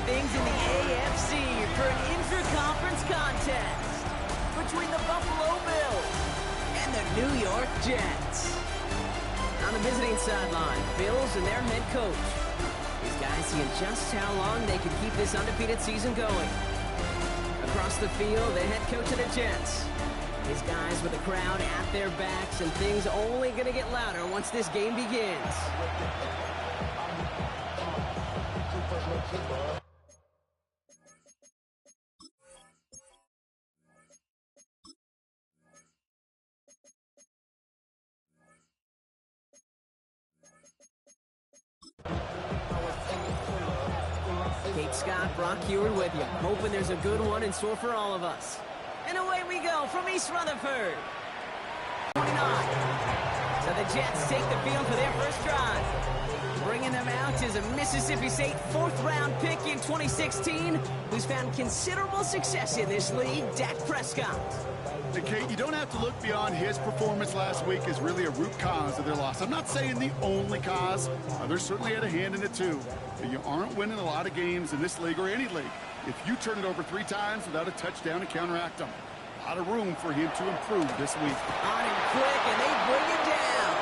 things in the AFC for an intra-conference contest between the Buffalo Bills and the New York Jets. On the visiting sideline, Bills and their head coach. These guys seeing just how long they can keep this undefeated season going. Across the field, the head coach of the Jets. His guys with the crowd at their backs, and things only going to get louder once this game begins. Kate Scott, Brock Heward with you, hoping there's a good one in store for all of us. And away we go from East Rutherford. 29. So the Jets take the field for their first drive. Bringing them out is a Mississippi State fourth-round pick in 2016 who's found considerable success in this league, Dak Prescott. Hey, Kate, you don't have to look beyond his performance last week as really a root cause of their loss. I'm not saying the only cause. Others certainly had a hand in it too. But you aren't winning a lot of games in this league or any league if you turn it over 3 times without a touchdown to counteract them. A lot of room for him to improve this week. On him quick, and they bring it down.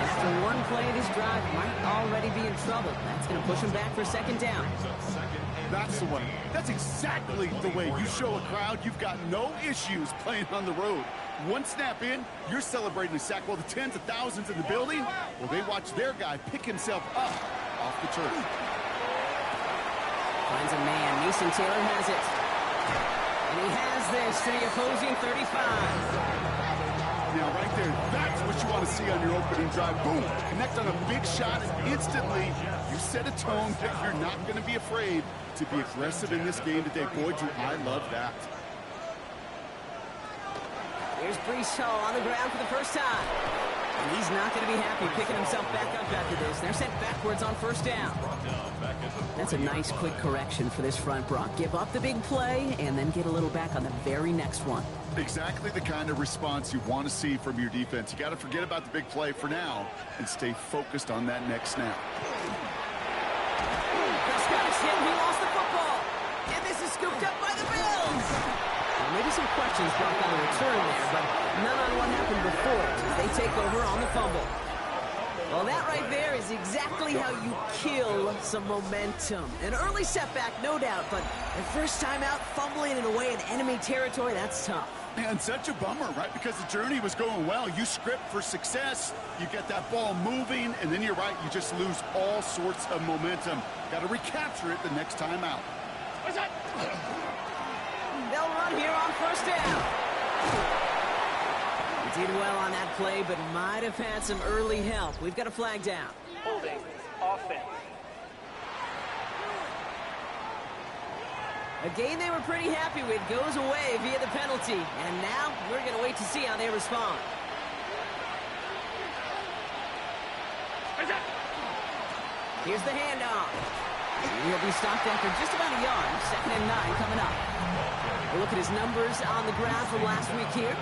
After one play, this drive might already be in trouble. That's going to push him back for second down. That's the way. That's exactly the way you show a crowd you've got no issues playing on the road. One snap in, you're celebrating a sack while the tens of thousands in the building, well, they watch their guy pick himself up off the turf. Finds a man. Mason Taylor has it. And he has this to the opposing 35. Now, right there, that's what you want to see on your opening drive. Boom! Connect on a big shot, and instantly you set a tone that you're not going to be afraid to be aggressive in this game today. Boy, do I love that. Here's Breece Hall on the ground for the first time. And he's not going to be happy picking himself back up after this. They're sent backwards on first down. That's a nice quick correction for this front, Brock. Give up the big play and then get a little back on the very next one. Exactly the kind of response you want to see from your defense. You got to forget about the big play for now and stay focused on that next snap. Prescott is hit. He lost the football. And this is scooped up by the Bills. Well, maybe some questions brought on the return there, but none on what happened before as they take over on the fumble. Well, that right there is exactly how you kill some momentum. An early setback, no doubt, but the first time out, fumbling it away in enemy territory, that's tough. And such a bummer, right? Because the journey was going well. You script for success, you get that ball moving, and then you're right, you just lose all sorts of momentum. Got to recapture it the next time out. They'll run here on first down. He did well on that play, but might have had some early help. We've got a flag down. Holding offense. A game they were pretty happy with goes away via the penalty. And now we're going to wait to see how they respond. Here's the handoff. He'll be stopped after just about a yard. 2nd and 9 coming up. We'll look at his numbers on the ground from last week here.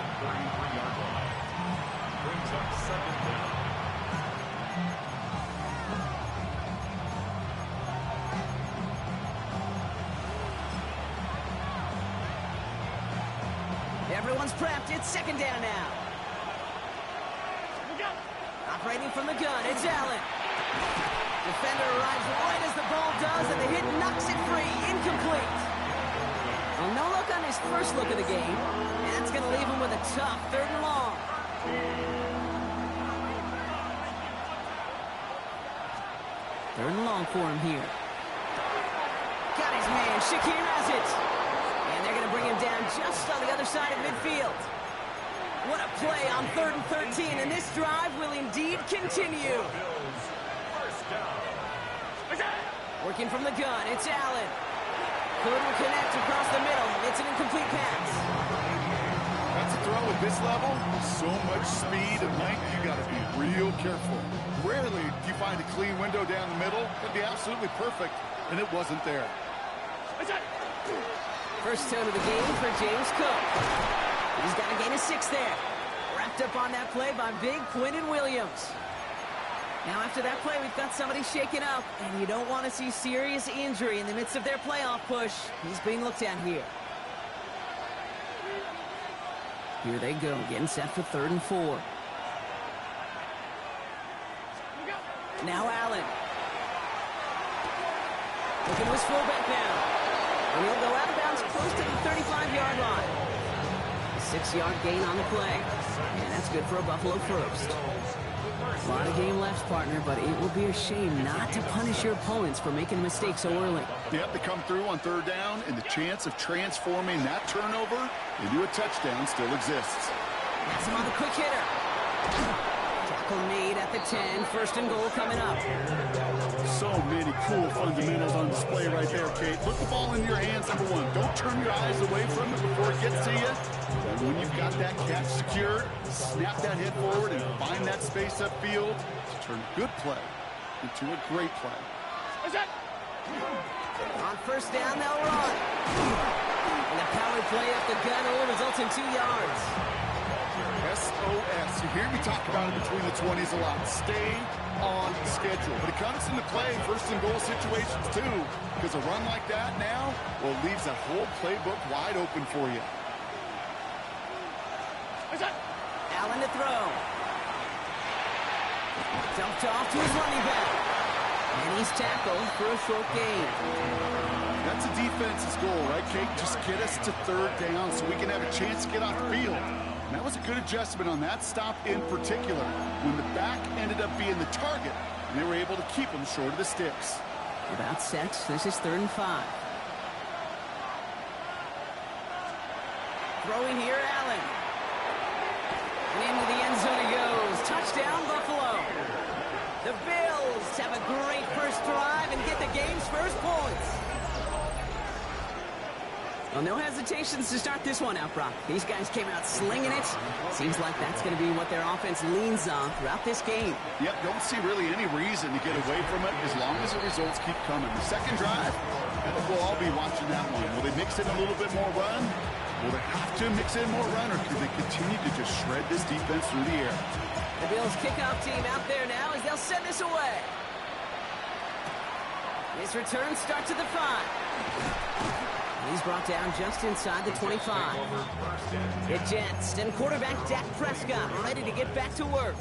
Everyone's prepped. It's 2nd down now. Operating from the gun, it's Allen. Defender arrives right as the ball does, and the hit knocks it free. Incomplete. Well, no look on his first look of the game. And that's going to leave him with a tough 3rd and long. 3rd and long for him here. Got his man. Shakir has it. And they're going to bring him down just on the other side of midfield. What a play on 3rd and 13, and this drive will indeed continue. Working from the gun, it's Allen. Couldn't connect across the middle. It's an incomplete pass. That's a throw at this level. So much speed and length, you got to be real careful. Rarely do you find a clean window down the middle. It'd be absolutely perfect, and it wasn't there. First tone of the game for James Cook. He's got a gain of 6 there. Wrapped up on that play by big Quinton Williams. Now after that play, we've got somebody shaken up, and you don't want to see serious injury in the midst of their playoff push. He's being looked at here. Here they go, getting set for 3rd and 4. Now Allen. Looking to his fullback now. And he'll go out of bounds close to the 35-yard line. A 6-yard gain on the play. And that's good for a Buffalo first. A lot of game left, partner, but it will be a shame not to punish your opponents for making a mistake so early. Yep, they come through on 3rd down, and the chance of transforming that turnover into a touchdown still exists. That's him on the quick hitter. Tackle made at the 10. 1st and goal coming up. So many cool fundamentals on display right there, Kate. Put the ball in your hands, number one. Don't turn your eyes away from it before it gets to you. And when you've got that catch secured, snap that head forward and find that space upfield to turn a good play into a great play. On 1st down, they'll run. And the power play up the gun only results in 2 yards. SOS. You hear me talk about it between the 20s a lot. Stay on schedule. But it comes into play 1st and goal situations too, because a run like that now, well, leaves that whole playbook wide open for you. Allen to throw. Dumped off to his running back. And he's tackled for a short gain. That's a defense's goal, right, Kate? Just get us to 3rd down so we can have a chance to get off the field. And that was a good adjustment on that stop in particular, when the back ended up being the target, and they were able to keep him short of the sticks. About set. This is 3rd and 5. Throwing here, Allen. And into the end zone he goes. Touchdown, Buffalo. The Bills have a great first drive and get the game's first points. Well, no hesitations to start this one out, Brock. These guys came out slinging it. Seems like that's going to be what their offense leans on throughout this game. Yep, don't see really any reason to get away from it as long as the results keep coming. The second drive, I think we'll all be watching that one. Will they mix in a little bit more run? Will they have to mix in more run, or can they continue to just shred this defense through the air? The Bills kickoff team out there now as they'll send this away. His return starts at the 5. He's brought down just inside the 25. The Jets and quarterback Dak Prescott ready to get back to work.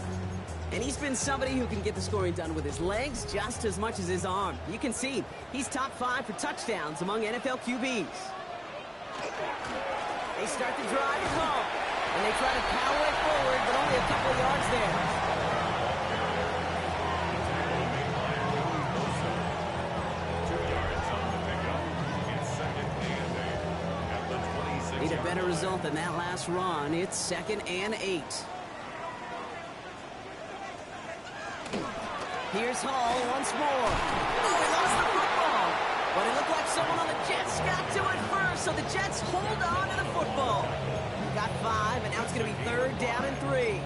And he's been somebody who can get the scoring done with his legs just as much as his arm. You can see he's top 5 for touchdowns among NFL QBs. They start the drive at home. And they try to power it forward, but only a couple of yards there. Need a better result than that last run. It's 2nd and 8. Here's Hall once more. Oh, he lost the football. But it looked like someone on the Jets got to it first, so the Jets hold on to the football. Got 5, and now it's going to be 3rd down and 3.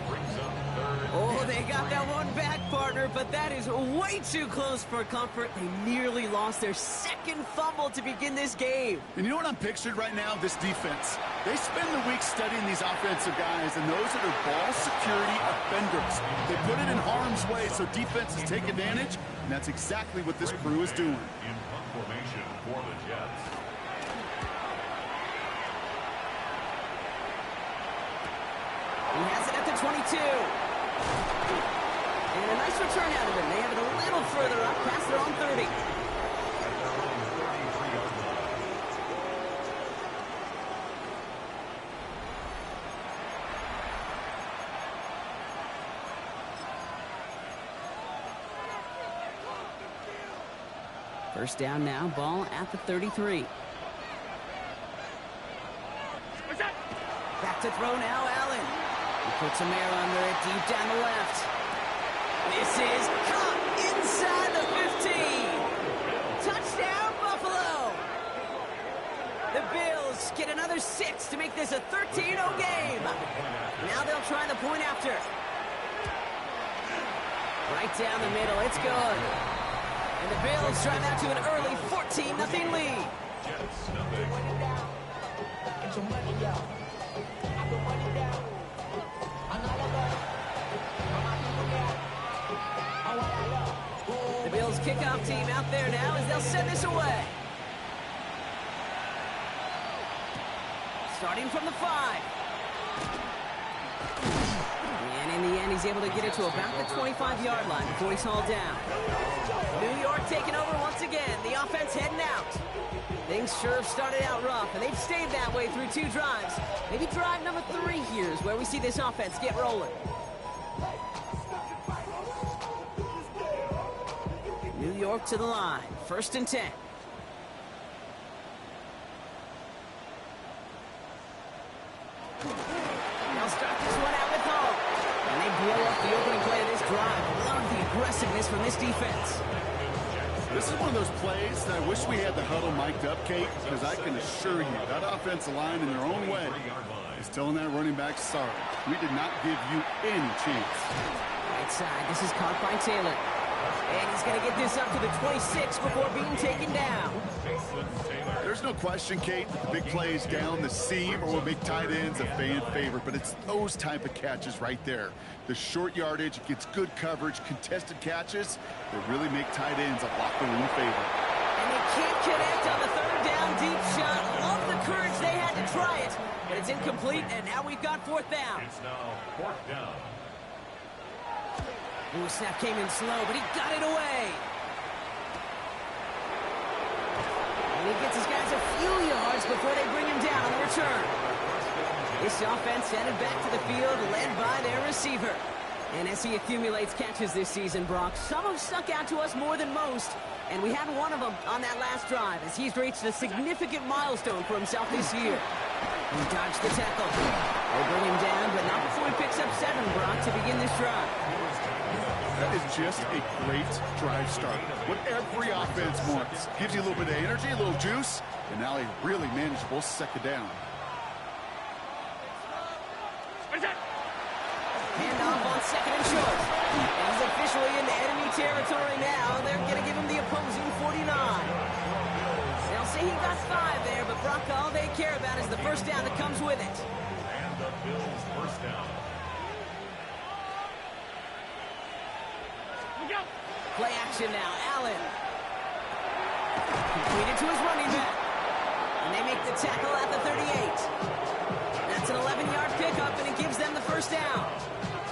Oh, they got that one back, partner, but that is way too close for comfort. They nearly lost their 2nd fumble to begin this game. And you know what I'm pictured right now? This defense. They spend the week studying these offensive guys and those that are ball security offenders. They put it in harm's way so defenses take advantage, and that's exactly what this crew is doing. In formation for the Jets. He has it at the 22. And a nice return out of him. They have it a little further up past their own 30. First down now, ball at the 33. Back to throw now, Allen. He puts a mirror under it deep down the left. This is caught inside the 15. Touchdown, Buffalo. The Bills get another 6 to make this a 13-0 game. Now they'll try the point after. Right down the middle, it's good. And the Bills drive out to an early 14-0 lead. Bills kickoff team out there now as they'll send this away. Starting from the 5. And in the end, he's able to get it to about the 25-yard line before he's hauled down. New York taking over once again. The offense heading out. Things sure have started out rough, and they've stayed that way through 2 drives. Maybe drive number 3 here is where we see this offense get rolling. New York to the line. 1st and 10. They'll start this one out with home. And they blow up the opening play of this drive. Love the aggressiveness from this defense. This is one of those plays that I wish we had the huddle mic'd up, Kate, because I can assure you that offensive line in their own way is telling that running back, sorry, we did not give you any chance. Right side, this is caught by Taylor. And he's going to get this up to the 26 before being taken down. There's no question, Kate, big plays down the seam or big tight ends a fan favorite, but it's those type of catches right there. The short yardage, it gets good coverage, contested catches that really make tight ends a locker room favorite. And they can't connect on the 3rd down deep shot. Love the courage they had to try it, but it's incomplete, and now we've got 4th down. It's now 4th down. Ooh, snap came in slow, but he got it away. And he gets his guys a few yards before they bring him down on the return. This offense headed back to the field, led by their receiver. And as he accumulates catches this season, Brock, some have stuck out to us more than most. And we had one of them on that last drive as he's reached a significant milestone for himself this year. He dodged the tackle. They'll bring him down, but not before he picks up 7, Brock, to begin this drive. That is just a great drive start. What every offense wants. Gives you a little bit of energy, a little juice, and now a really manageable 2nd down. Handoff on 2nd and short. And he's officially in enemy territory now. They're going to give him the opposing 49. They'll say he got 5 there, but Brock, all they care about is the 1st down that comes with it. And the Bills' 1st down. Play action now. Allen. Completed to his running back. And they make the tackle at the 38. That's an 11-yard pickup, and it gives them the 1st down.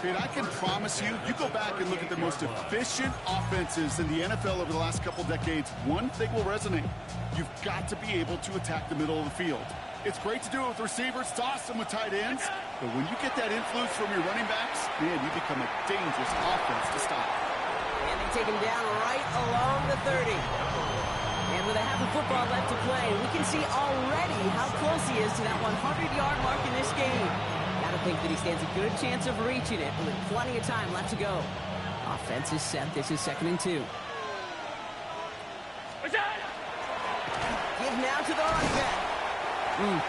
And I can promise you, you go back and look at the most efficient offenses in the NFL over the last couple decades, one thing will resonate. You've got to be able to attack the middle of the field. It's great to do it with receivers, toss them with tight ends, but when you get that influence from your running backs, man, you become a dangerous offense to stop. And they take him down right along the 30. And with a half of football left to play, we can see already how close he is to that 100-yard mark in this game. Gotta think that he stands a good chance of reaching it with plenty of time left to go. Offense is set. This is 2nd and 2. Give now to the running back.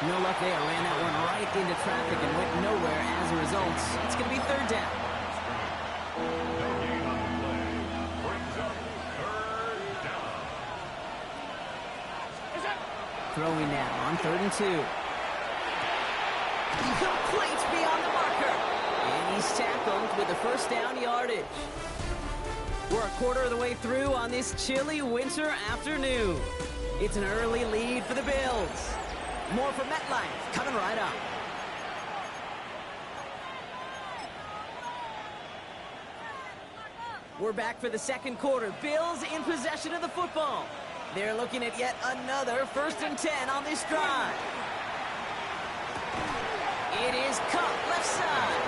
No luck there. Ran that one right into traffic and went nowhere as a result. It's going to be 3rd down. Throwing now on 3rd and 2. Complete beyond the marker. And he's tackled with the 1st down yardage. We're a quarter of the way through on this chilly winter afternoon. It's an early lead for the Bills. More from MetLife coming right up. We're back for the 2nd quarter. Bills in possession of the football. They're looking at yet another 1st and 10 on this drive. It is Cup left side.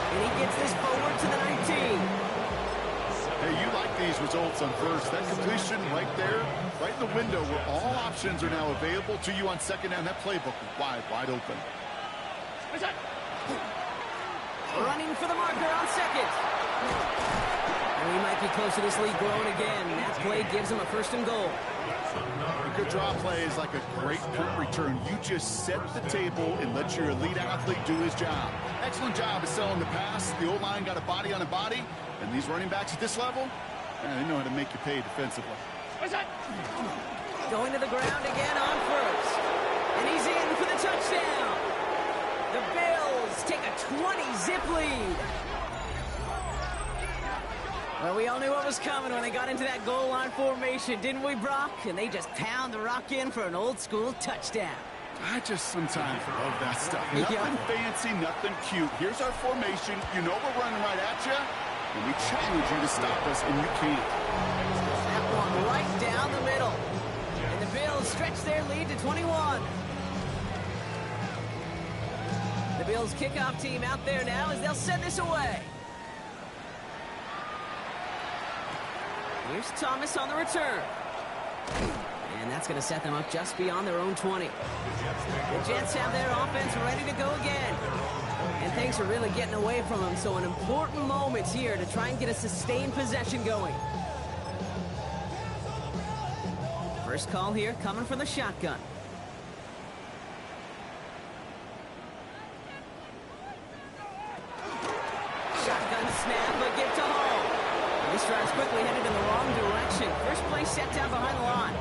And he gets this forward to the 19. Hey, you like these results on 1st. That completion right there, right in the window where all options are now available to you on 2nd down. That playbook is wide open. Running for the marker on 2nd. And he might be close to this lead growing again. That play gives him a 1st and goal. A good draw play is like a great punt return. You just set the table and let your elite athlete do his job. Excellent job of selling the pass. The O-line got a body on a body. And these running backs at this level, man, they know how to make you pay defensively. Going to the ground again on 1st. And he's in for the touchdown. The Bills take a 20-zip lead. Well, we all knew what was coming when they got into that goal line formation, didn't we, Brock? And they just pound the rock in for an old-school touchdown. I just sometimes love that stuff. Nothing fancy, nothing cute. Here's our formation. You know we're running right at you, and we challenge you to stop us, and you can't. That one right down the middle. And the Bills stretch their lead to 21. The Bills kickoff team out there now as they'll send this away. Here's Thomas on the return. And that's going to set them up just beyond their own 20. The Jets have their offense ready to go again. And things are really getting away from them, so an important moment here to try and get a sustained possession going. First call here coming from the shotgun. Shotgun snap, but give to Hall. This drive's quickly headed in the wrong direction. First play set down behind the line.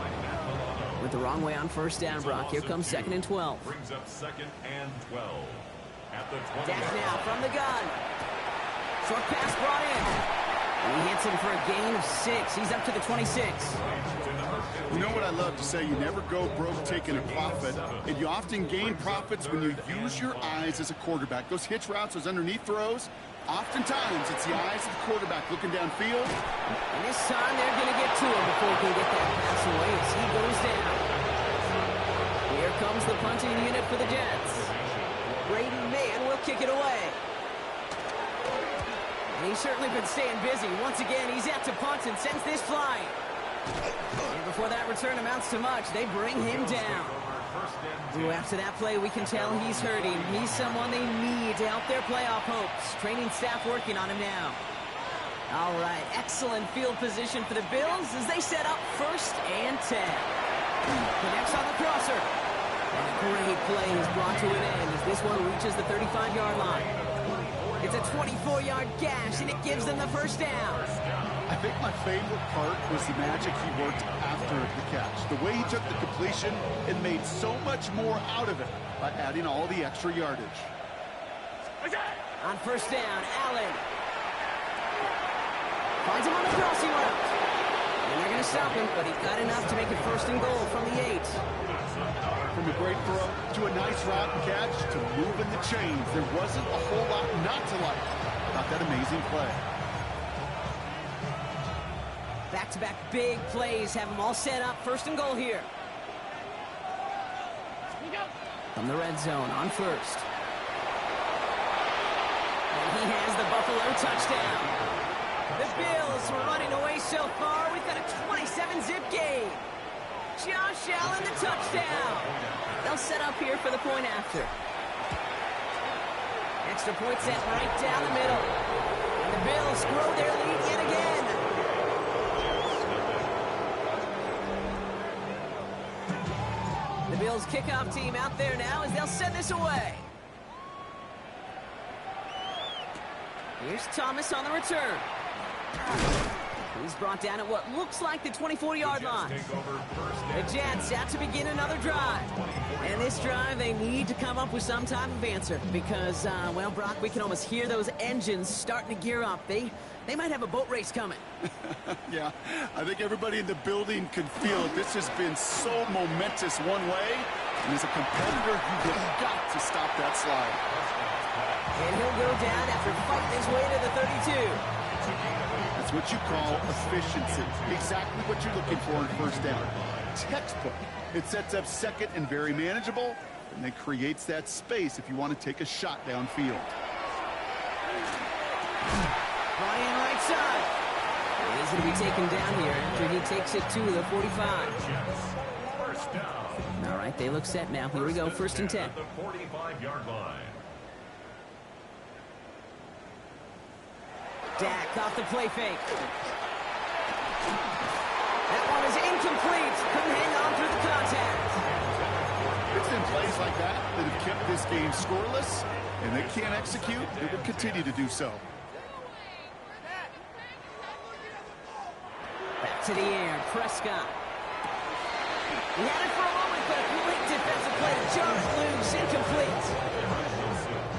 Went the wrong way on first down, Brock. Here comes 2nd and 12. Brings up 2nd and 12. At the 20. Dash now from the gun. Short pass brought in. And he hits him for a gain of 6. He's up to the 26. You know what I love to say? You never go broke taking a profit, and you often gain profits when you use your eyes as a quarterback. Those hitch routes, those underneath throws, oftentimes it's the eyes of the quarterback looking downfield. And this time they're going to get to him before he can get that pass away as he goes down. Here comes the punting unit for the Jets. Brady Mann will kick it away. And he's certainly been staying busy. Once again, he's out to punt and sends this flying. And before that return amounts to much, they bring him down. Ooh, after that play, we can tell he's hurting. He's someone they need to help their playoff hopes. Training staff working on him now. All right, excellent field position for the Bills as they set up 1st and 10. Connects on the crosser. And a great play is brought to an end as this one reaches the 35-yard line. It's a 24-yard gash, and it gives them the first down. I think my favorite part was the magic he worked after the catch. The way he took the completion and made so much more out of it by adding all the extra yardage. On first down, Allen. Finds him on the crossing route. And they're going to stop him, but he got enough to make it 1st and goal from the 8. From a great throw to a nice route and catch to moving the chains, there wasn't a whole lot not to like about that amazing play. Back-to-back big plays have them all set up. 1st and goal here. From the red zone on 1st. And he has the Buffalo touchdown. The Bills were running away so far. We've got a 27-zip game. Josh Allen, the touchdown. They'll set up here for the point after. Extra point set right down the middle. And the Bills grow their lead yet again. The Bills kickoff team out there now as they'll send this away. Here's Thomas on the return. He's brought down at what looks like the 24-yard line. The Jets out to begin another drive. And this drive, they need to come up with some type of answer because, well, Brock, we can almost hear those engines starting to gear up. They might have a boat race coming. Yeah, I think everybody in the building can feel it. This has been so momentous one way. And as a competitor, you have got to stop that slide. And he'll go down after fighting his way to the 32. That's what you call efficiency. Exactly what you're looking for in 1st down. Textbook. It sets up 2nd and very manageable, and then creates that space if you want to take a shot downfield. Brought in right side. And he's going to be taken down here after he takes it to the 45. All right, they look set now. Here we go, 1st and 10. The 45-yard line. Dak off the play fake. That one is incomplete. Couldn't hang on through the contact. It's been plays like that that have kept this game scoreless, and they can't execute. They will continue to do so. Back to the air, Prescott. He had it for a moment, but a great defensive play to jar it loose, incomplete.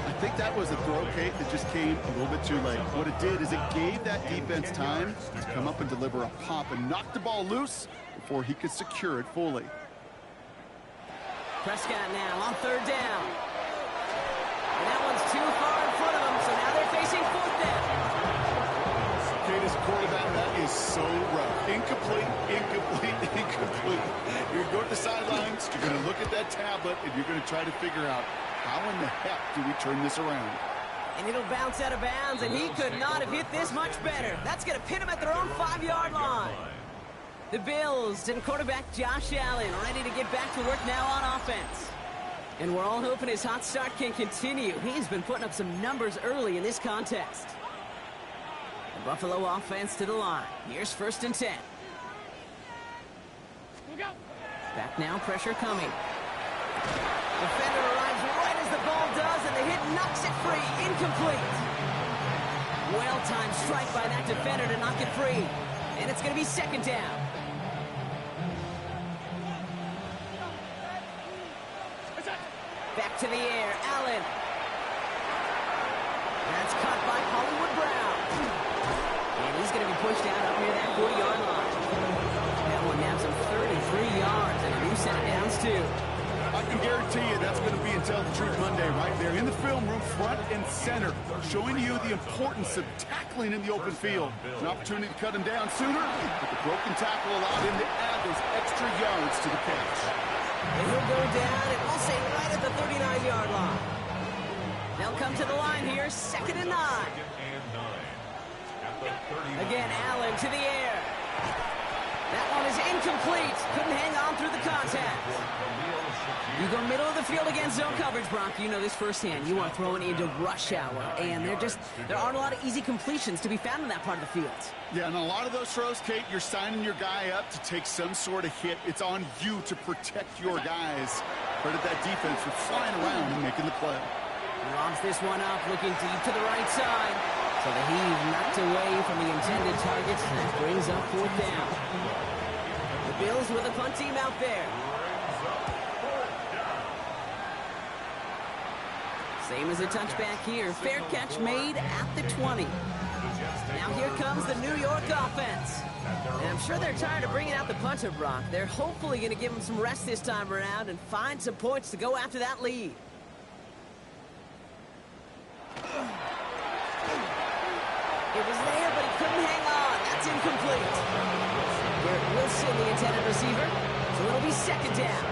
I think that was a throw, Kate, that just came a little bit too late. What it did is it gave that defense time to come up and deliver a pop and knock the ball loose before he could secure it fully. Prescott now on third down. And that one's too far in front of them, so now they're facing fourth down. Kate, as a quarterback, that is so rough. Incomplete, incomplete, incomplete. You're going to go to the sidelines, you're going to look at that tablet, and you're going to try to figure out how in the heck do we turn this around. And it'll bounce out of bounds, and he could not have hit this much better. That's going to pin him at their own 5-yard line. The Bills and quarterback Josh Allen ready to get back to work now on offense. And we're all hoping his hot start can continue. He's been putting up some numbers early in this contest. The Buffalo offense to the line. Here's 1st and 10. Back now, pressure coming. Defender arrives right as the ball does, and the hit knocks it free. Incomplete. Well-timed strike by that defender to knock it free. And it's going to be 2nd down. Back to the air, Allen. That's caught by Hollywood Brown. And he's going to be pushed out up near that 40-yard line. That one nabs him 33 yards, and a new set of downs, too. I can guarantee you that's going to be Tell the Truth Monday right there in the film room, front and center, showing you the importance of tackling in the open field. An opportunity to cut him down sooner, but the broken tackle allowed him to add those extra yards to the catch. And he'll go down, and we'll say right at the 39-yard line. They'll come to the line here, 2nd and 9. Again, Allen to the air. That one is incomplete. Couldn't hang on through the contact. You go middle of the field against zone coverage, Brock. You know this firsthand. You are throwing into rush hour, and there aren't a lot of easy completions to be found in that part of the field. Yeah, and a lot of those throws, Kate, you're signing your guy up to take some sort of hit. It's on you to protect your guys. Credit that defense for flying around and making the play. Lobs this one up, looking deep to the right side. So the heave knocked away from the intended targets, and that brings up 4th down. The Bills with a punt team out there. Same as a touchback here. Fair catch made at the 20. Now here comes the New York offense. And I'm sure they're tired of bringing out the punter, Brock. They're hopefully going to give him some rest this time around and find some points to go after that lead. It was there, but he couldn't hang on. That's incomplete. Garrett Wilson, the intended receiver. So it'll be 2nd down.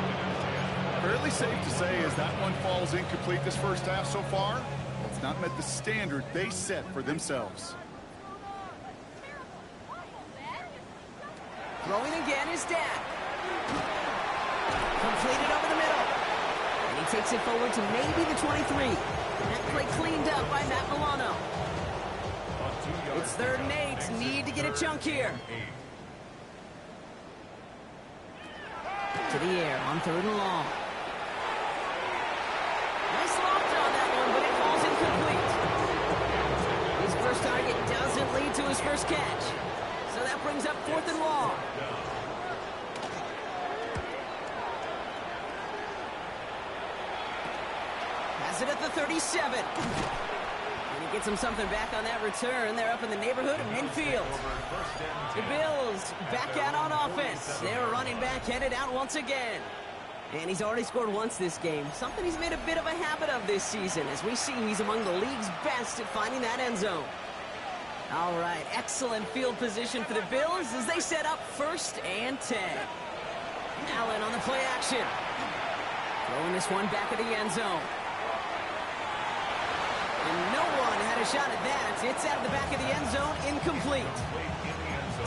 Fairly safe to say as that one falls incomplete this first half so far, it's not met the standard they set for themselves. Throwing again is Dak. Completed over the middle. And he takes it forward to maybe the 23. That play cleaned up by Matt Milano. It's 3rd and 8. Need to get a chunk here. To the air on 3rd and long. Nice launch on that one, but it falls incomplete. His first target doesn't lead to his first catch. So that brings up 4th and long. Has it at the 37. And he gets him something back on that return. They're up in the neighborhood of midfield. The Bills back out on offense. They're running back headed out once again. And he's already scored once this game. Something he's made a bit of a habit of this season. As we see, he's among the league's best at finding that end zone. All right, excellent field position for the Bills as they set up 1st and 10. Allen on the play action. Throwing this one back at the end zone. And no one had a shot at that. It's out of the back of the end zone, incomplete.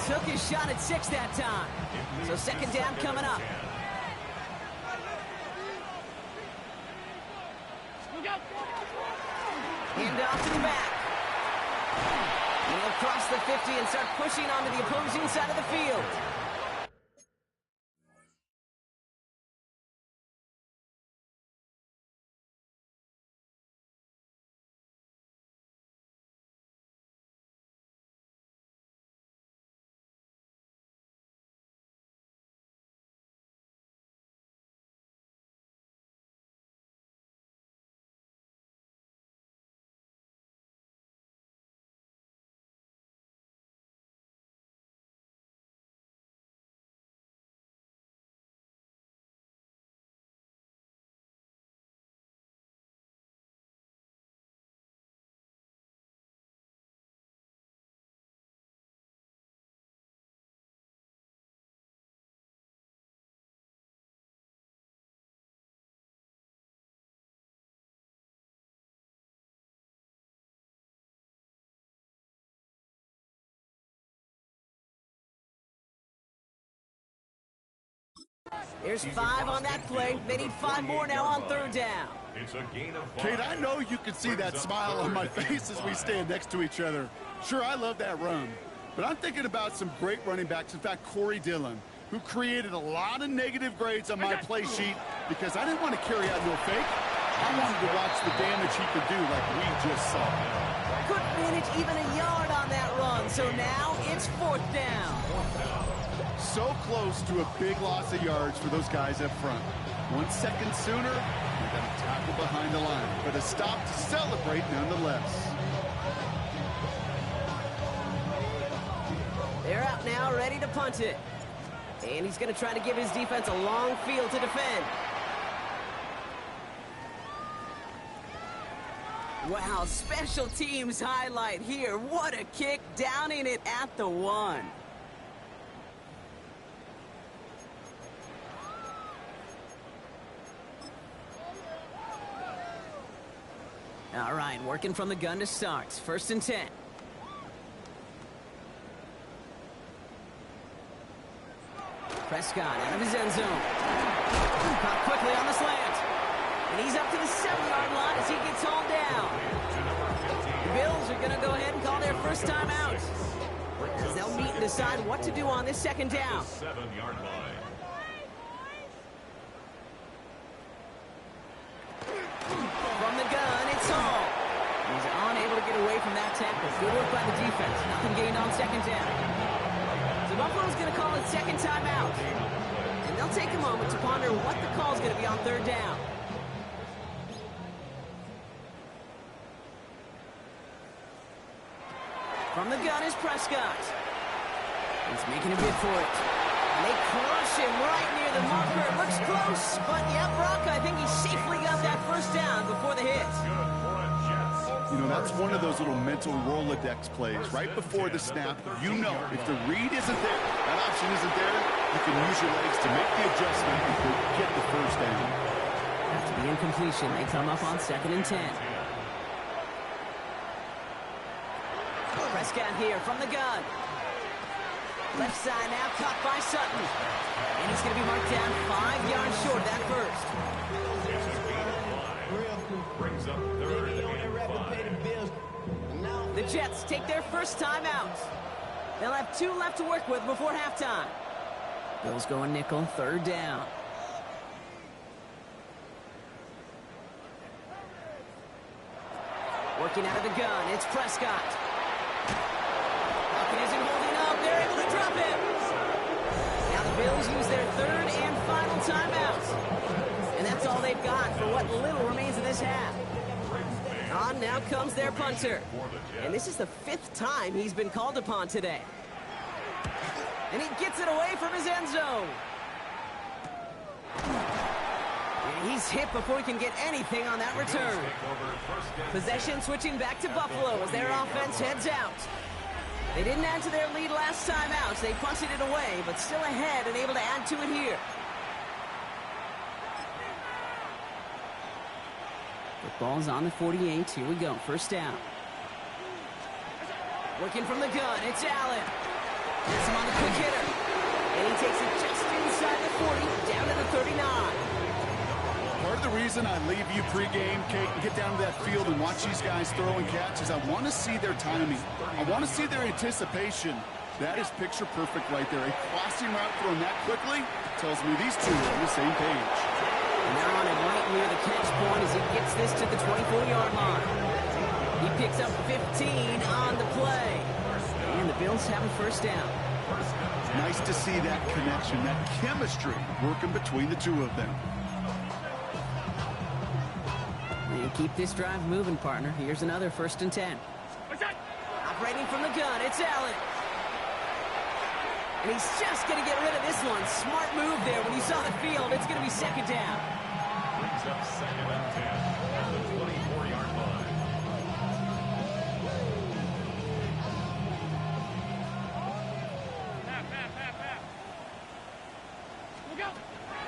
Took his shot at 6 that time. So 2nd down coming up. Hand off to the back. And he'll cross the 50 and start pushing onto the opposing side of the field. There's 5 on that play. They need 5 more now on 3rd down. It's a gain of 5. Kate, I know you can see that smile on my face as we stand next to each other. Sure, I love that run. But I'm thinking about some great running backs. In fact, Corey Dillon, who created a lot of negative grades on my play sheet because I didn't want to carry out no fake. I wanted to watch the damage he could do like we just saw. Couldn't manage even a yard on that run, so now it's 4th down. So close to a big loss of yards for those guys up front. 1 second sooner, we got a tackle behind the line, but a stop to celebrate nonetheless. They're out now, ready to punt it. And he's going to try to give his defense a long field to defend. Wow, special teams highlight here. What a kick, downing it at the 1. All right, working from the gun to start. 1st and 10. Prescott out of his end zone. Caught quickly on the slant. And he's up to the 7-yard line as he gets hauled down. The Bills are going to go ahead and call their first time out, as they'll meet and decide what to do on this 2nd down. 7-yard line. From the gun, it's Hall. He's unable to get away from that tackle. Good work by the defense. Nothing gained on 2nd down. So Buffalo's going to call it 2nd timeout. And they'll take a moment to ponder what the call is going to be on 3rd down. From the gun is Prescott. He's making a bid for it. And they crush him right near the marker. It looks close, but yeah, Brock, I think he safely got that 1st down before the hit. You know, that's one of those little mental Rolodex plays. Right before the snap, you know if the read isn't there, that option isn't there, you can use your legs to make the adjustment and get the 1st down. After the incompletion, they come up on 2nd and 10. Prescott here from the gun. Left side now, caught by Sutton. And he's going to be marked down 5 yards short of that 1st. Brings up 3rd and 5. The Jets take their first time out. They'll have 2 left to work with before halftime. Bills going nickel, 3rd down. Working out of the gun, it's Prescott. Falcon isn't holding up. They're able to drop him. Now the Bills use their 3rd and final timeout. And that's all they've got for what little remains of this half. On now comes their punter. And this is the 5th time he's been called upon today. And he gets it away from his end zone. And he's hit before he can get anything on that return. Possession switching back to Buffalo as their offense heads out. They didn't add to their lead last time out, so they punted it away, but still ahead and able to add to it here. The ball's on the 48. Here we go. 1st down. Working from the gun. It's Allen. Gets him on the quick hitter. And he takes it just inside the 40, down to the 39. Part of the reason I leave you pregame, Kate, and get down to that field and watch these guys throw and catch is I want to see their timing. I want to see their anticipation. That is picture perfect right there. A crossing route thrown that quickly tells me these two are on the same page. And they're on it right near the catch point as he gets this to the 24-yard line. He picks up 15 on the play. And the Bills have a 1st down. Nice to see that connection, that chemistry working between the two of them. And keep this drive moving, partner. Here's another 1st and 10. Operating from the gun, it's Allen. And he's just going to get rid of this one. Smart move there when he saw the field. It's going to be 2nd down. Brings up 2nd and 10 at the 24-yard line.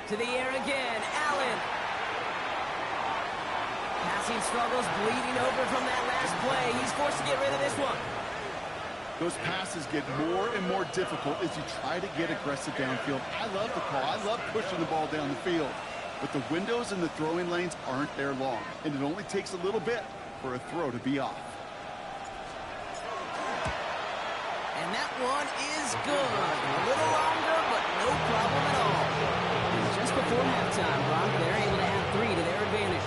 To the air again, Allen. Passing struggles, bleeding over from that last play. He's forced to get rid of this one. Those passes get more and more difficult as you try to get aggressive downfield. I love the call. I love pushing the ball down the field. But the windows in the throwing lanes aren't there long, and it only takes a little bit for a throw to be off. And that one is good. A little longer, but no problem at all. And just before halftime, Brock, they're able to add 3 to their advantage.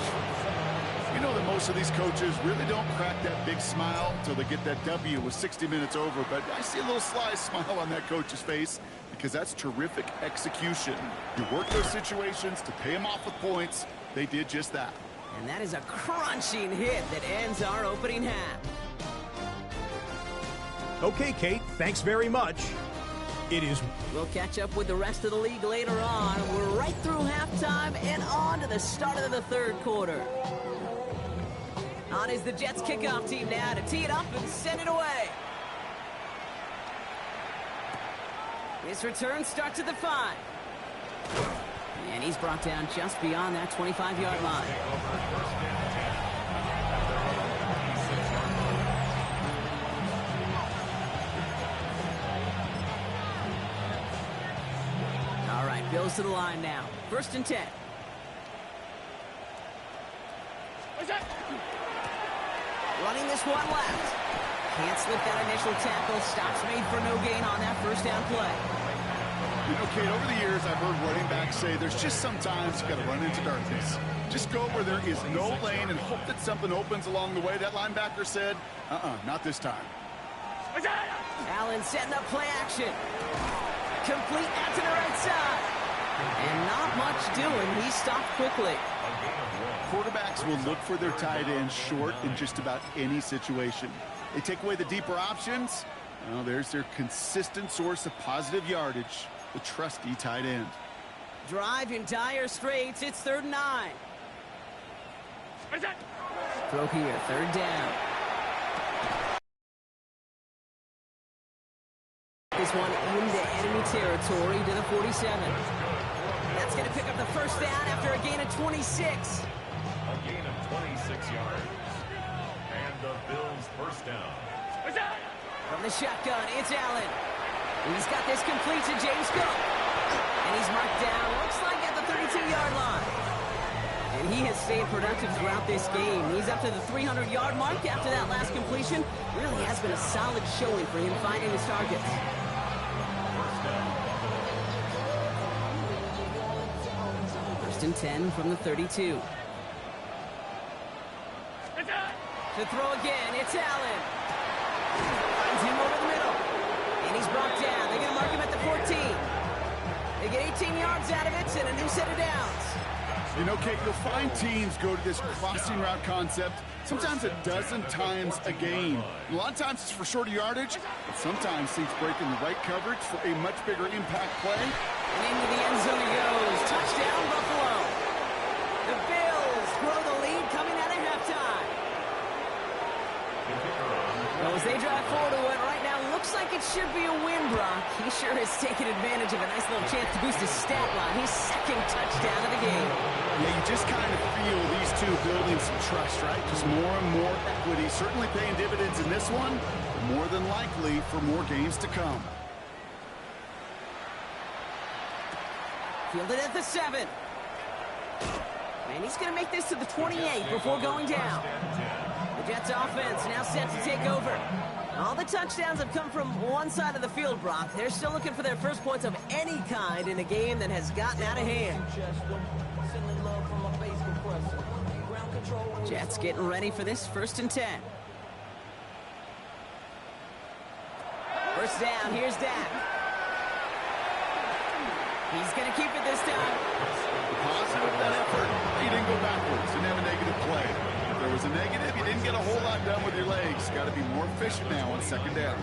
You know that most of these coaches really don't crack that big smile until they get that W with 60 minutes over, but I see a little sly smile on that coach's face because that's terrific execution. You work those situations to pay them off with points. They did just that. And that is a crunching hit that ends our opening half. Okay, Kate, thanks very much. It is. We'll catch up with the rest of the league later on. We're right through halftime and on to the start of the third quarter. On is the Jets kickoff team now to tee it up and send it away. His return starts at the 5. And he's brought down just beyond that 25-yard line. All right, Bills to the line now. 1st and 10. Running this one left. Can't slip that initial tackle. Stops made for no gain on that first down play. You know, Kate, over the years, I've heard running backs say there's just sometimes you got to run into darkness. Just go where there is no lane and hope that something opens along the way. That linebacker said, not this time. Allen setting up play action. Complete out to the right side. And not much doing. He stopped quickly. Quarterbacks will look for their tight end short in just about any situation. They take away the deeper options. Well, there's their consistent source of positive yardage, the trusty tight end. Drive in dire straits. It's 3rd and 9. Throw here, 3rd down. This one into enemy territory to the 47. That's going to pick up the first down after a gain of 26. A gain of 26 yards. And the Bills' first down. From the shotgun, it's Allen. He's got this complete to James Cook. And he's marked down, looks like at the 32-yard line. And he has stayed productive throughout this game. He's up to the 300-yard mark after that last completion. Really has been a solid showing for him finding his targets. First and 10 from the 32. To throw again, it's Allen. Finds him over the middle. And he's brought down. They're going to mark him at the 14. They get 18 yards out of it and a new set of downs. You know, Kate, you'll find teams go to this crossing route concept sometimes a dozen times a game. A lot of times it's for shorter yardage, but sometimes teams break in the right coverage for a much bigger impact play. And into the end zone he goes. Touchdown, Buffalo. The Bills grow the lead coming out of halftime. Well, as they drive forward to what right now looks like it should be a win, Brock. He sure has taken advantage of a nice little chance to boost his stat line. His 2nd touchdown of the game. Yeah, you just kind of feel these two building some trust, right? Just more and more equity. Certainly paying dividends in this one, but more than likely for more games to come. Fielded at the 7. And he's going to make this to the 28 before going down. The Jets offense now set to take over. All the touchdowns have come from one side of the field, Brock. They're still looking for their first points of any kind in a game that has gotten out of hand. Jets getting ready for this 1st and 10. First down, here's Dak. He's going to keep it this time. Positive that effort. He didn't go backwards. Didn't have a negative play. If there was a negative, you didn't get a whole lot done with your legs. Got to be more efficient now on 2nd down.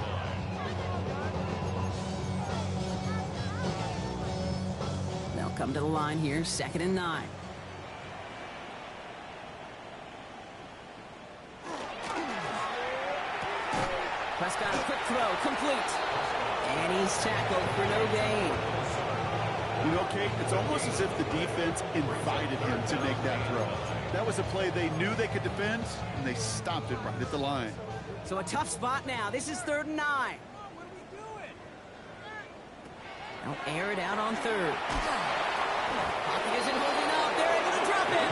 They'll come to the line here, 2nd and 9. Prescott, a quick throw, complete. And he's tackled for no gain. You know, Kate, it's almost as if the defense invited him to make that throw. That was a play they knew they could defend, and they stopped it right at the line. So a tough spot now. This is 3rd and 9. They'll air it out on 3rd. Pocket isn't holding up. They're able to drop it.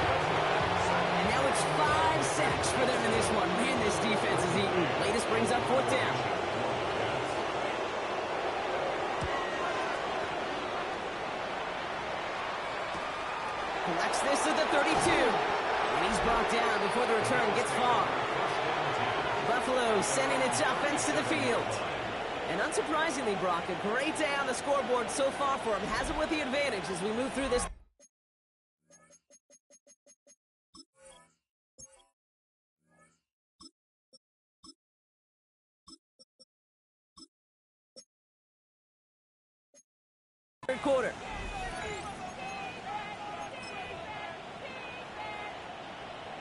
And now it's 5 sacks for them in this one. Man, this defense is eating. Latest brings up 4th down. Collects this at the 32. And he's brought down before the return gets far. Buffalo sending its offense to the field. And unsurprisingly, Brock, a great day on the scoreboard so far for him. Has it with the advantage as we move through this. Third quarter.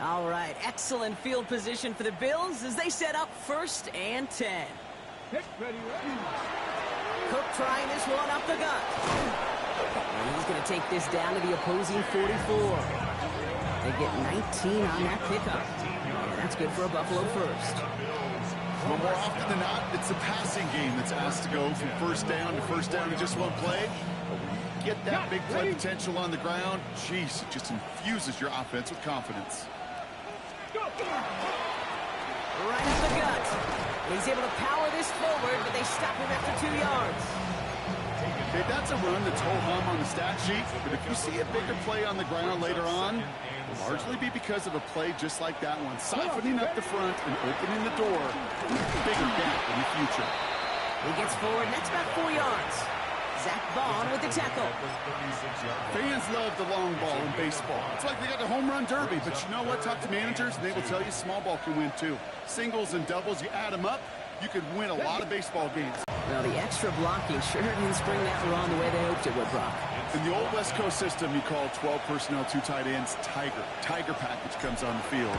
All right, excellent field position for the Bills as they set up 1st and 10. Cook trying this one up the gut. And he's going to take this down to the opposing 44. They get 19 on that pickup. And that's good for a Buffalo first. Well, more often than not, it's the passing game that's asked to go from 1st down to 1st down in just one play. But when you get that big play potential on the ground, geez, it just infuses your offense with confidence. Right at the gut. He's able to power this forward, but they stop him after 2 yards. Okay, that's a run that's ho-hum on the stat sheet, but if you see a bigger play on the ground later on, it'll largely be because of a play just like that one, siphoning up the front and opening the door to a bigger gap in the future. He gets forward, next about 4 yards. Zach Bond with the tackle. Fans love the long ball in baseball. It's like they got the home run derby, but you know what? Talk to managers, and they will tell you small ball can win too. Singles and doubles, you add them up, you could win a lot of baseball games. Well, the extra blocking sure didn't spring that along the way they hoped it would, Brock. In the old West Coast system, you call 12 personnel, 2 tight ends, Tiger. Tiger package comes on the field.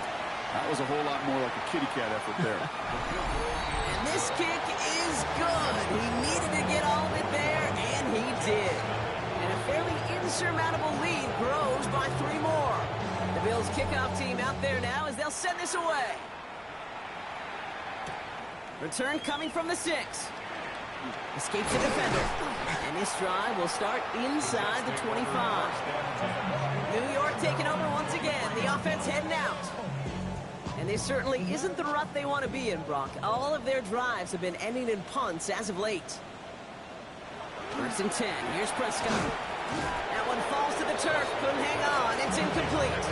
That was a whole lot more like a kitty cat effort there. And this kick is good. He needed to get all of it there, and he did. And a fairly insurmountable lead grows by 3 more. The Bills kickoff team out there now as they'll send this away. Return coming from the 6. Escapes the defender. And this drive will start inside the 25. New York taking over once again. The offense heading out. And this certainly isn't the rut they want to be in, Brock. All of their drives have been ending in punts as of late. 1st and 10. Here's Prescott. That one falls to the turf. Couldn't hang on. It's incomplete.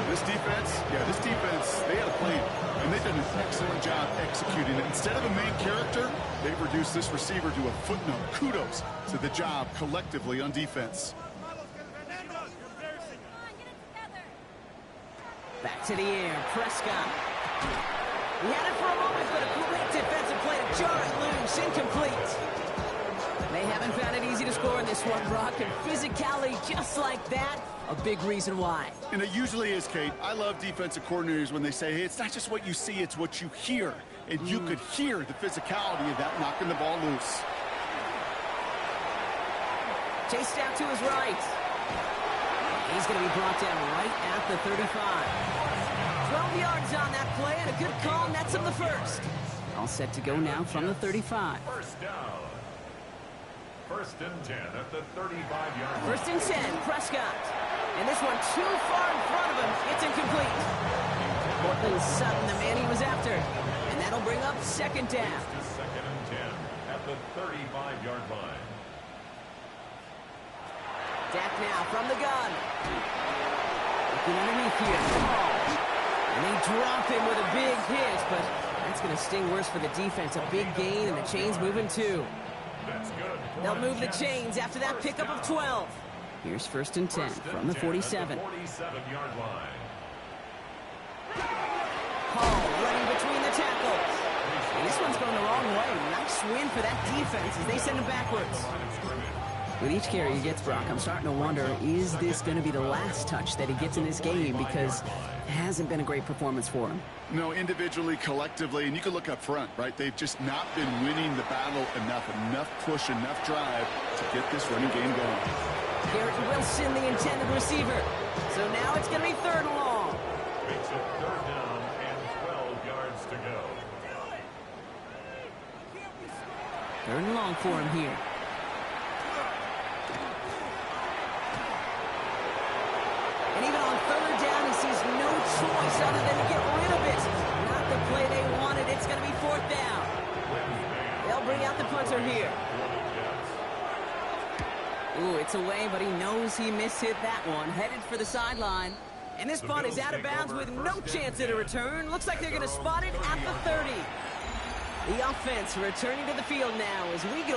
This defense, they had a plan, and they've done an excellent job executing it. Instead of a main character, they've reduced this receiver to a footnote. Kudos to the job collectively on defense. Back to the air, Prescott. He had it for a moment, but a great defensive play to jar it loose, incomplete. They haven't found it easy to score in this one, Brock, and physicality just like that, a big reason why. And it usually is, Kate. I love defensive coordinators when they say, hey, it's not just what you see, it's what you hear. And you could hear the physicality of that knocking the ball loose. Chased out to his right. He's going to be brought down right at the 35. 12 yards on that play, and a good call nets him the first. All set to go now from the 35. First down. 1st and 10 at the 35-yard line. 1st and 10, Prescott. And this one too far in front of him. It's incomplete. Cortland Sutton, the man he was after. And that'll bring up 2nd down. To 2nd and 10 at the 35-yard line. Dak now from the gun. Looking underneath here. And they drop him with a big hit, but that's going to sting worse for the defense. A big gain, and the chain's moving too. That's good. They'll move the chains after that pickup of 12. Here's 1st and 10 from the 47. 47-yard line. Hall running between the tackles. And this one's going the wrong way. Nice win for that defense as they send him backwards. With each carry he gets, Brock, I'm starting to wonder, is this going to be the last touch that he gets in this game? Because it hasn't been a great performance for him. No, individually, collectively, and you can look up front, right? They've just not been winning the battle enough push, enough drive to get this running game going. Garrett Wilson, the intended receiver. So now it's going to be 3rd and long. Makes it 3rd down and 12 yards to go. Third and long for him here. And even on third down, he sees no choice other than to get rid of it. Not the play they wanted. It's going to be fourth down. They'll bring out the punter here. Ooh, it's away, but he knows he mishit that one. Headed for the sideline. And this punt is out of bounds with no chance at a return. Looks like they're going to spot it at the 30. The offense returning to the field now as we go.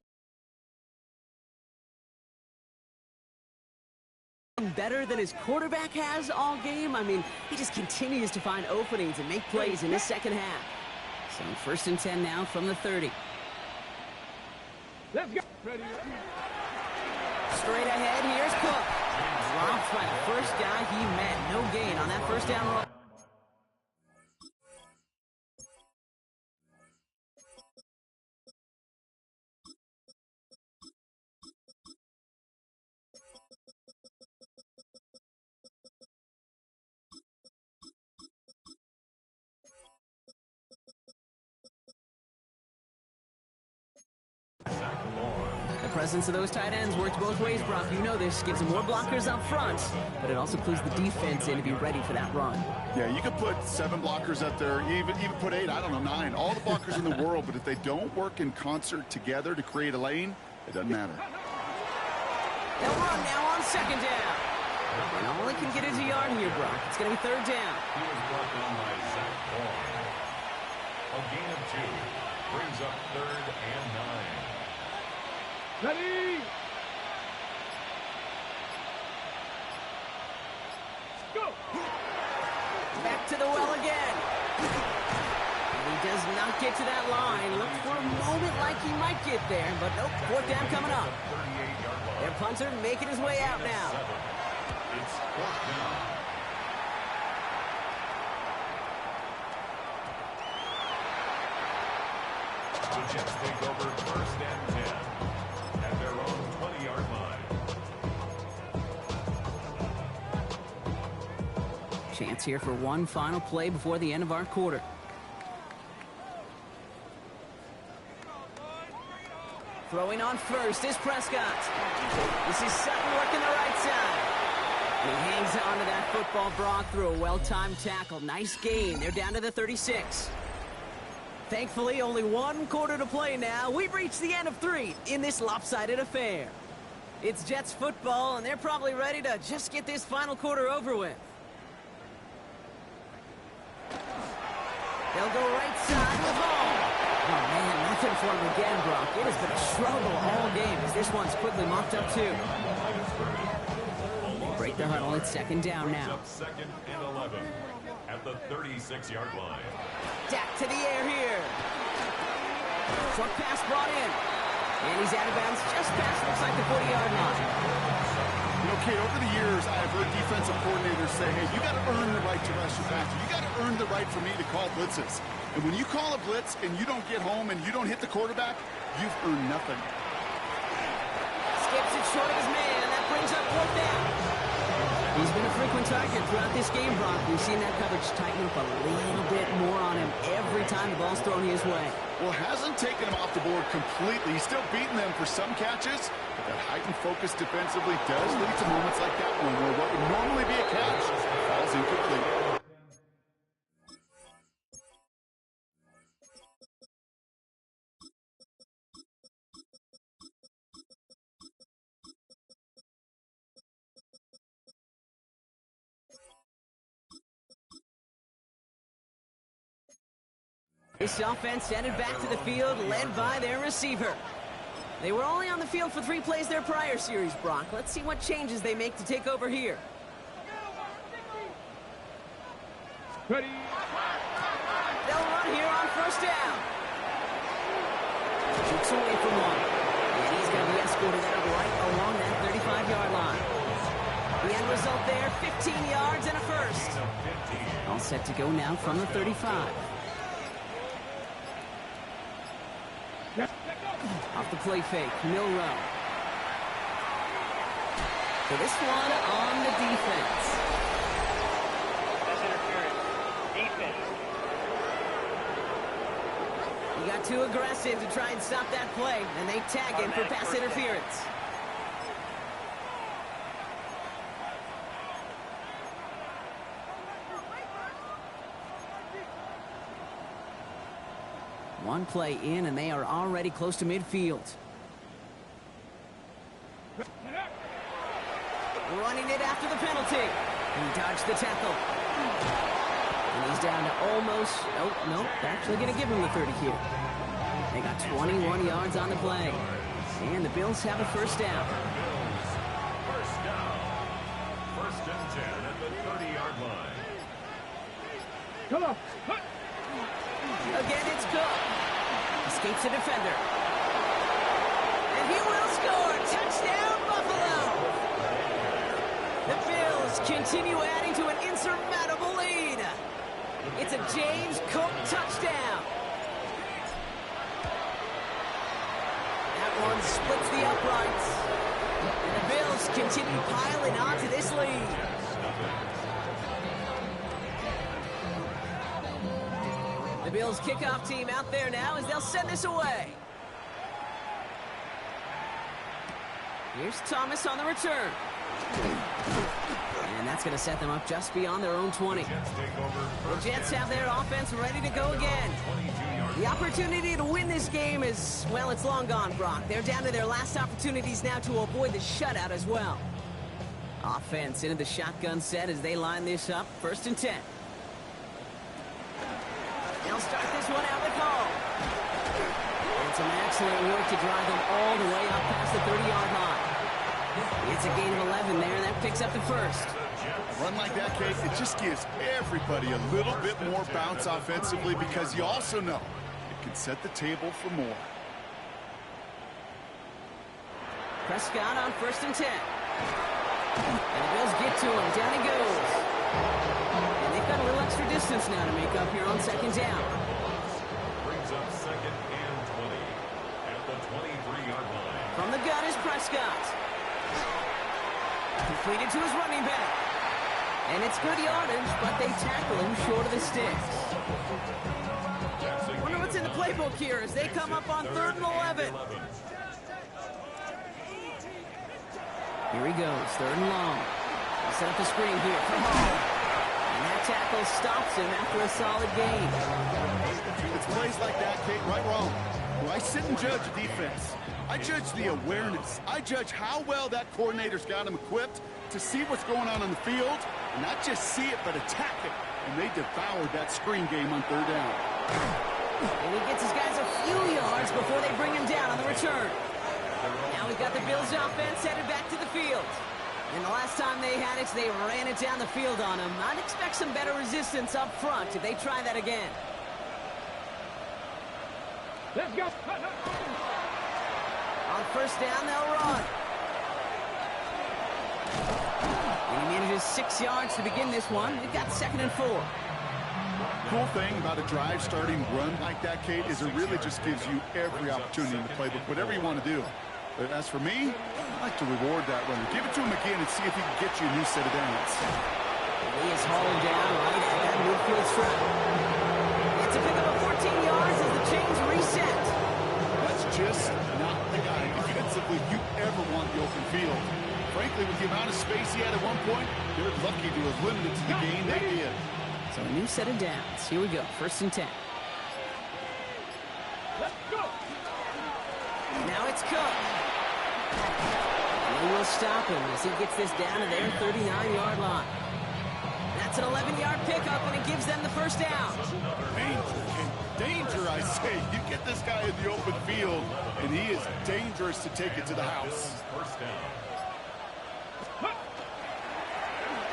Better than his quarterback has all game. I mean, he just continues to find openings and make plays in the second half. So first and 10 now from the 30. Let's go. Ready. Straight ahead, here's Cook. Dropped by the first guy he met. No gain on that first down roll. The presence of those tight ends works both ways, Brock. You know this. Gives them more blockers up front, but it also clues the defense in to be ready for that run. Yeah, you could put 7 blockers up there, even put 8, I don't know, 9. All the blockers in the world, but if they don't work in concert together to create a lane, it doesn't matter. They'll run now on second down. And all he can get is a yard here, Brock. It's going to be third down. He was brought down by Zach Bourne. A gain of 2 brings up third and 9. Ready. Go. Back to the well again. And he does not get to that line. Looked for a moment like he might get there, but nope, fourth down coming up. Their punter making his way out now. It's fourth down. The Jets take over first and 10 at their own 20-yard line. Chance here for one final play before the end of our quarter. Throwing on first is Prescott. This is Sutton working the right side. And he hangs on to that football, Brock, through a well-timed tackle. Nice gain. They're down to the 36. Thankfully, only one quarter to play now. We've reached the end of 3 in this lopsided affair. It's Jets football, and they're probably ready to just get this final quarter over with. They'll go right side with Hall. Oh, man, nothing for him again, Brock. It has been a struggle all game as this one's quickly mopped up, too. Break the huddle. It's second down now. Second and 11 at the 36-yard line. Dak to the air here. Short pass brought in. And he's out of bounds just past, looks like the 40-yard line. You know, Kate, over the years, I've heard defensive coordinators say, hey, you got to earn the right to rush your passer. You got to earn the right for me to call blitzes. And when you call a blitz and you don't get home and you don't hit the quarterback, you've earned nothing. Skips it short of his man, and that brings up fourth down. He's been a frequent target throughout this game, Brock. We've seen that coverage tighten up a little bit more on him every time the ball's thrown his way. Well, hasn't taken him off the board completely. He's still beating them for some catches, but that heightened focus defensively does lead to moments like that one where what would normally be a catch falls incomplete. This offense headed back to the field, led by their receiver. They were only on the field for 3 plays their prior series, Brock. Let's see what changes they make to take over here. Ready. They'll run here on first down. Shoots away from one. And he's going to be escorted out right along that 35-yard line. The end result there, 15 yards and a first. All set to go now from the 35. Off the play fake, Milrow. For this one on the defense. That's interference. Defense. You got got too aggressive to try and stop that play, and they tag him for pass interference. One play in, and they are already close to midfield. Running it after the penalty. He dodged the tackle. And he's down to almost... Oh, no, they're actually going to give him the 30 here. They got 21 yards on the play. And the Bills have a first down. First down. First and 10 at the 30-yard line. Come on. Again, it's Cook. Escapes the defender. And he will score. Touchdown, Buffalo. The Bills continue adding to an insurmountable lead. It's a James Cook touchdown. That one splits the uprights. And the Bills continue piling onto this lead. The Bills kickoff team out there now as they'll send this away. Here's Thomas on the return. And that's going to set them up just beyond their own 20. The Jets have their offense ready to go again. The opportunity to win this game is, well, it's long gone, Brock. They're down to their last opportunities now to avoid the shutout as well. Offense into the shotgun set as they line this up. First and 10. They'll start this one out with Hall. And some excellent work to drive them all the way up past the 30-yard line. It's a gain of 11 there, and that picks up the first. Run like that, Kate, it just gives everybody a little bit more bounce offensively because you also know it can set the table for more. Prescott on first and 10. And the Bills get to him. Down he goes. And they've got a little extra distance now to make up here on second down. Brings up second and 20 at the 23-yard line. From the gun is Prescott. Completed to his running back. And it's good yardage, but they tackle him short of the sticks. Wonder what's in the playbook here as they come up on 3rd and 11. Here he goes, 3rd and long. He'll set up the screen here for Hall. And that tackle stops him after a solid gain. It's plays like that, Kate, right wrong. Well, I sit and judge a defense. I judge the awareness. I judge how well that coordinator's got him equipped to see what's going on the field, and not just see it, but attack it. And they devoured that screen game on 3rd down. And he gets his guys a few yards before they bring him down on the return. Now we've got the Bills offense headed back to the field. And the last time they had it, they ran it down the field on him. I'd expect some better resistance up front if they try that again. Let's go. On first down, they'll run. And he manages 6 yards to begin this one. We've got 2nd and 4. Cool thing about a drive starting run like that, Kate, is it really just gives you every opportunity in the playbook, whatever you want to do. But as for me, I like to reward that runner. Give it to him again and see if he can get you a new set of downs. He is hauling down right at that midfield strap. It's a pickup of 14 yards as the chains reset. That's just not the guy defensively you ever want the open field. Frankly, with the amount of space he had at one point, they're lucky to have limited to the game they did. So a new set of downs. Here we go. 1st and 10. Let's go. Now it's Cook. And they will stop him as he gets this down to their 39-yard line. That's an 11-yard pickup, and it gives them the first down. Danger, I say. You get this guy in the open field, and he is dangerous to take it to the house. First down.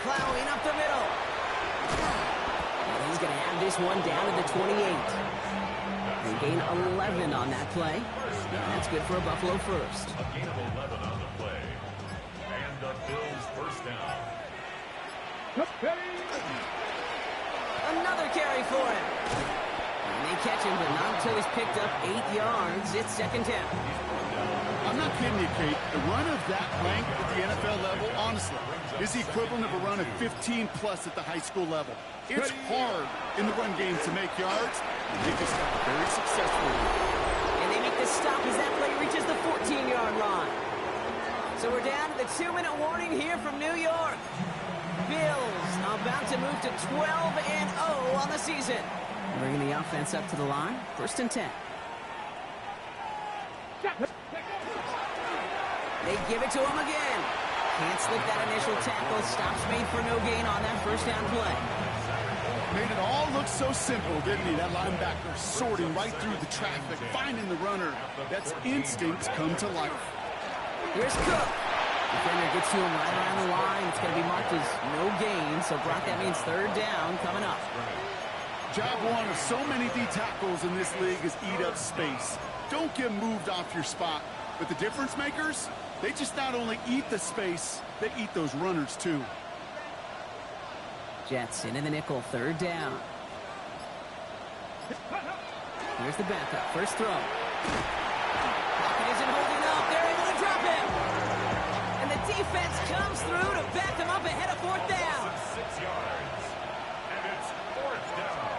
Plowing up the middle. And he's going to have this one down to the 28. They gain 11 on that play. And that's good for a Buffalo first. A gain of 11 on the play. And the Bills first down. Another carry for him. And they catch him, but not until he's picked up 8 yards. It's 2nd down. I'm not kidding you, Kate. A run of that length at the NFL level, honestly, is the equivalent of a run of 15-plus at the high school level. It's hard in the run game to make yards, And they can stop very successfully. And they make the stop as that play reaches the 14-yard line. So we're down to the 2-minute warning here from New York. Bills about to move to 12-0 on the season. Bringing the offense up to the line. 1st and 10. They give it to him again. Can't slip that initial tackle. Stops made for no gain on that 1st down play. Made it all look so simple, didn't he? That linebacker sorting right through the traffic, finding the runner. That's instinct come to life. Here's Cook. Defender gets to him right around the line. It's going to be marked as no gain. So, Brock, that means 3rd down coming up. Job one of so many D tackles in this league is eat up space. Don't get moved off your spot. But the difference makers, they just not only eat the space, they eat those runners too. Jets in the nickel, 3rd down. Here's the backup, 1st throw. Lockett isn't holding up. They're able to drop him. And the defense comes through to back them up ahead of 4th down. 6 yards. And it's 4th down.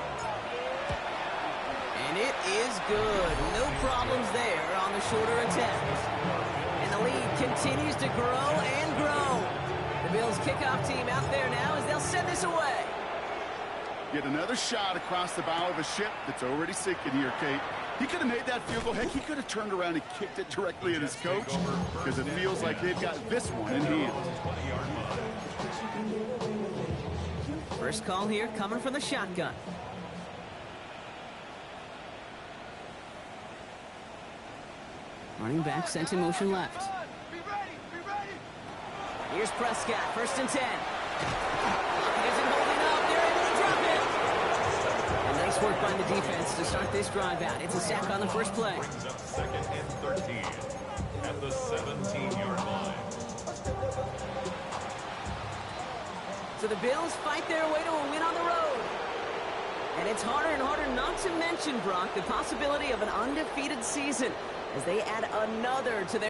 And it is good. No problems there on the shorter attempt. And the lead continues to grow and grow. The Bills kickoff team out there now as they'll send this away. Get another shot across the bow of a ship that's already sinking here, Kate. He could have made that field goal. Heck, he could have turned around and kicked it directly at his coach because it feels like they've got this one in hand. 20-yard line. First call here coming from the shotgun. Running back sent in motion left. Here's Prescott, 1st and 10. Lockett isn't holding up. They're able to drop him. And nice work by the defense to start this drive out. It's a sack on the 1st play. Brings up 2nd and 13 at the 17-yard line. So the Bills fight their way to a win on the road. And it's harder and harder not to mention, Brock, the possibility of an undefeated season as they add another to their